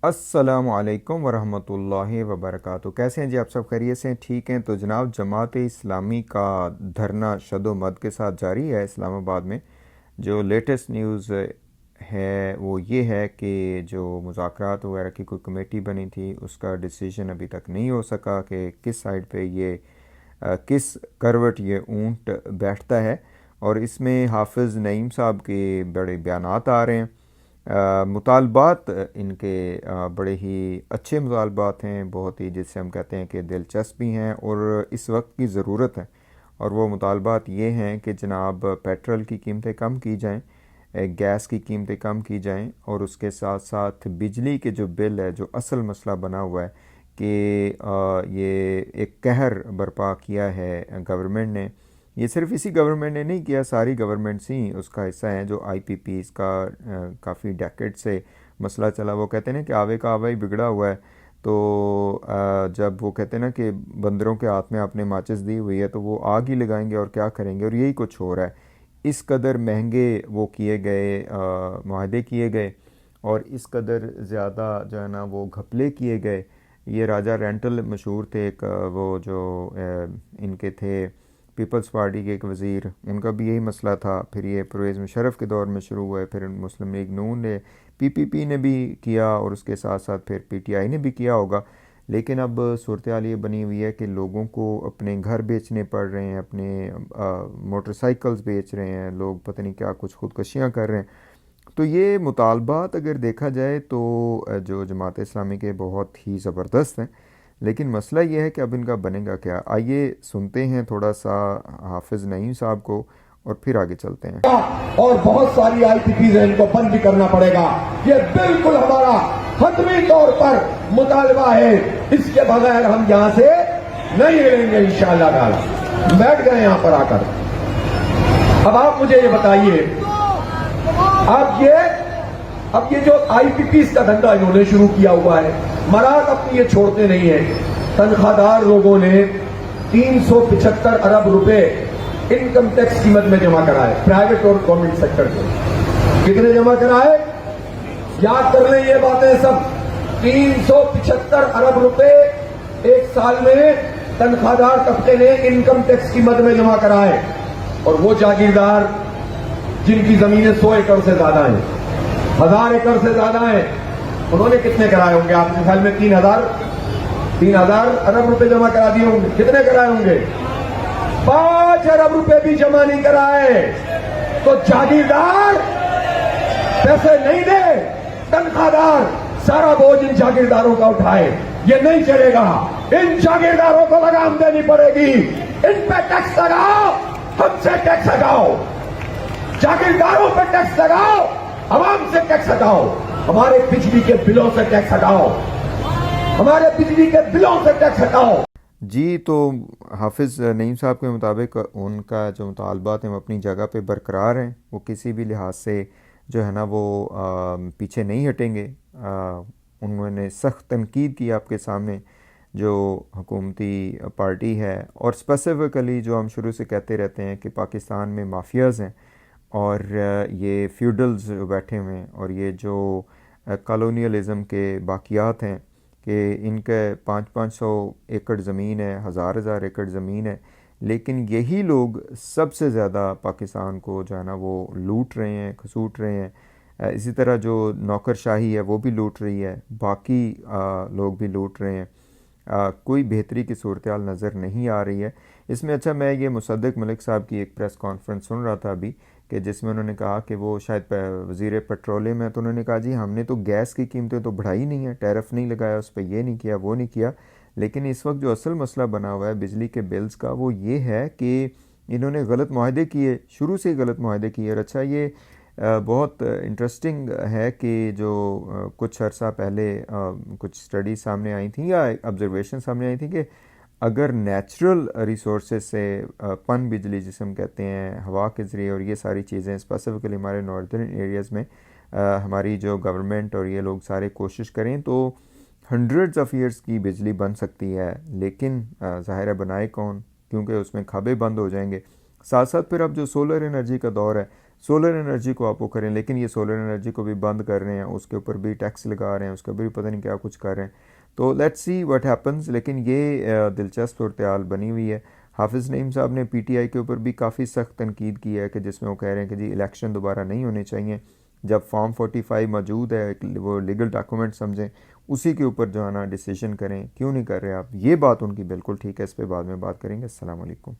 السلام علیکم ورحمۃ اللہ وبرکاتہ۔ کیسے ہیں جی آپ سب؟ خیریت سے ہیں؟ ٹھیک ہیں؟ تو جناب جماعت اسلامی کا دھرنا شد و مد کے ساتھ جاری ہے اسلام آباد میں۔ جو لیٹسٹ نیوز ہے وہ یہ ہے کہ جو مذاکرات وغیرہ کی کوئی کمیٹی بنی تھی اس کا ڈیسیژن ابھی تک نہیں ہو سکا کہ کس سائڈ پہ یہ کس کروٹ یہ اونٹ بیٹھتا ہے، اور اس میں حافظ نعیم صاحب کے بڑے بیانات آ رہے ہیں۔ مطالبات ان کے بڑے ہی اچھے مطالبات ہیں، بہت ہی جس سے ہم کہتے ہیں کہ دلچسپ بھی ہیں اور اس وقت کی ضرورت ہے، اور وہ مطالبات یہ ہیں کہ جناب پیٹرول کی قیمتیں کم کی جائیں، گیس کی قیمتیں کم کی جائیں، اور اس کے ساتھ ساتھ بجلی کے جو بل ہے، جو اصل مسئلہ بنا ہوا ہے کہ یہ ایک قہر برپا کیا ہے گورنمنٹ نے۔ یہ صرف اسی گورنمنٹ نے نہیں کیا، ساری گورنمنٹس ہی اس کا حصہ ہیں۔ جو آئی پی پیز کا کافی ڈیکیڈ سے مسئلہ چلا، وہ کہتے ہیں نا کہ آوے کا آوا ہی بگڑا ہوا ہے، تو جب وہ کہتے ہیں نا کہ بندروں کے ہاتھ میں آپ نے ماچس دی ہوئی ہے تو وہ آگ ہی لگائیں گے اور کیا کریں گے، اور یہی کچھ ہو رہا ہے۔ اس قدر مہنگے وہ کیے گئے معاہدے کیے گئے، اور اس قدر زیادہ جو ہے نا وہ گھپلے کیے گئے۔ یہ راجہ رینٹل مشہور تھے، ایک وہ جو ان کے تھے پیپلز پارٹی کے ایک وزیر، ان کا بھی یہی مسئلہ تھا۔ پھر یہ پرویز مشرف کے دور میں شروع ہوئے، پھر مسلم لیگ نون نے، پی پی پی نے بھی کیا، اور اس کے ساتھ ساتھ پھر پی ٹی آئی نے بھی کیا ہوگا۔ لیکن اب صورتحال یہ بنی ہوئی ہے کہ لوگوں کو اپنے گھر بیچنے پڑ رہے ہیں، اپنے موٹر سائیکلز بیچ رہے ہیں لوگ، پتہ نہیں کیا کچھ خودکشیاں کر رہے ہیں۔ تو یہ مطالبات اگر دیکھا جائے تو جو جماعت اسلامی کے بہت ہی زبردست ہیں، لیکن مسئلہ یہ ہے کہ اب ان کا بنے گا کیا۔ آئیے سنتے ہیں تھوڑا سا حافظ نعیم صاحب کو اور پھر آگے چلتے ہیں۔ اور بہت ساری آئی پی پیز ہیں، ان کو بند بھی کرنا پڑے گا۔ یہ بالکل ہمارا حتمی طور پر مطالبہ ہے، اس کے بغیر ہم یہاں سے نہیں ہلیں گے انشاءاللہ تعالی۔ بیٹھ گئے یہاں پر آ کر۔ اب آپ مجھے یہ بتائیے، اب یہ جو آئی پی پیز کا دھندا انہوں نے شروع کیا ہوا ہے، مراد اپنی یہ چھوڑتے نہیں ہیں۔ تنخواہ دار لوگوں نے 375 ارب روپے انکم ٹیکس قیمت میں جمع کرائے، پرائیویٹ اور گورنمنٹ سیکٹر کے۔ کتنے جمع کرائے؟ یاد کر لیں یہ باتیں سب۔ 375 ارب روپے ایک سال میں تنخواہ دار طبقے نے انکم ٹیکس قیمت میں جمع کرائے، اور وہ جاگیردار جن کی زمینیں 100 ایکڑ سے زیادہ ہیں، 1000 ایکڑ سے زیادہ ہیں، انہوں نے کتنے کرائے ہوں گے آپ کے خیال میں؟ 3000 ارب روپے جمع کرا دیے ہوں گے۔ کتنے کرائے ہوں گے؟ 5 ارب روپے بھی جمع نہیں کرائے۔ تو جاگیردار پیسے نہیں دے، تنخواہ دار سارا بوجھ ان جاگیرداروں کا اٹھائے، یہ نہیں چلے گا۔ ان جاگیرداروں کو لگام دینی پڑے گی۔ ان پہ ٹیکس لگاؤ، ہم سے ٹیکس ہٹاؤ، جاگیرداروں پہ ٹیکس لگاؤ، عوام سے ٹیکس ہٹاؤ، ہمارے بجلی کے بلوں سے ٹیکس ہٹاؤ، ہمارے بجلی کے بلوں سے ٹیکس ہٹاؤ۔ جی، تو حافظ نعیم صاحب کے مطابق ان کا جو مطالبات ہیں وہ اپنی جگہ پہ برقرار ہیں، وہ کسی بھی لحاظ سے جو ہے نا وہ پیچھے نہیں ہٹیں گے۔ انہوں نے سخت تنقید کی آپ کے سامنے جو حکومتی پارٹی ہے، اور اسپیسیفکلی جو ہم شروع سے کہتے رہتے ہیں کہ پاکستان میں مافیاز ہیں، اور یہ فیوڈلز بیٹھے ہوئے ہیں، اور یہ جو کالونیلزم کے باقیات ہیں کہ ان کے 500 ایکڑ زمین ہے، 1000 ایکڑ زمین ہے، لیکن یہی لوگ سب سے زیادہ پاکستان کو جو ہے نا وہ لوٹ رہے ہیں، کھسوٹ رہے ہیں۔ اسی طرح جو نوکر شاہی ہے وہ بھی لوٹ رہی ہے، باقی لوگ بھی لوٹ رہے ہیں۔ کوئی بہتری کی صورتحال نظر نہیں آ رہی ہے اس میں۔ اچھا، میں یہ مصدق ملک صاحب کی ایک پریس کانفرنس سن رہا تھا ابھی، کہ جس میں انہوں نے کہا کہ وہ شاید وزیر پیٹرولیم ہے، تو انہوں نے کہا جی ہم نے تو گیس کی قیمتیں تو بڑھائی نہیں ہیں، ٹیرف نہیں لگایا اس پہ، یہ نہیں کیا، وہ نہیں کیا، لیکن اس وقت جو اصل مسئلہ بنا ہوا ہے بجلی کے بلز کا وہ یہ ہے کہ انہوں نے غلط معاہدے کیے، شروع سے ہی غلط معاہدے کیے۔ اور اچھا، یہ بہت انٹرسٹنگ ہے کہ جو کچھ عرصہ پہلے کچھ اسٹڈیز سامنے آئی تھیں یا آبزرویشن سامنے آئی تھیں کہ اگر نیچرل ریسورسز سے پن بجلی جسے ہم کہتے ہیں ہوا کے ذریعے، اور یہ ساری چیزیں اسپیسیفکلی ہمارے ناردرن ایریاز میں ہماری جو گورنمنٹ اور یہ لوگ سارے کوشش کریں تو ہنڈریڈز آف ایئرس کی بجلی بن سکتی ہے، لیکن ظاہر ہے بنائے کون، کیونکہ اس میں کھابے بند ہو جائیں گے۔ ساتھ ساتھ پھر اب جو سولر انرجی کا دور ہے، سولر انرجی کو آپ وہ کریں، لیکن یہ سولر انرجی کو بھی بند کر رہے ہیں، اس کے اوپر بھی ٹیکس لگا رہے ہیں، اس کے اوپر بھی پتہ نہیں کیا کچھ کر رہے ہیں. تو لیٹس سی واٹ ہیپنز. لیکن یہ دلچسپ صورتحال بنی ہوئی ہے. حافظ نعیم صاحب نے پی ٹی آئی کے اوپر بھی کافی سخت تنقید کی ہے کہ جس میں وہ کہہ رہے ہیں کہ جی الیکشن دوبارہ نہیں ہونے چاہیے. جب فارم 45 موجود ہے، وہ لیگل ڈاکومنٹ سمجھیں، اسی کے اوپر جو ہے نا ڈیسیژن کریں. کیوں نہیں کر رہے آپ؟ یہ بات ان کی بالکل ٹھیک ہے، اس پہ بعد میں بات کریں گے. السلام علیکم.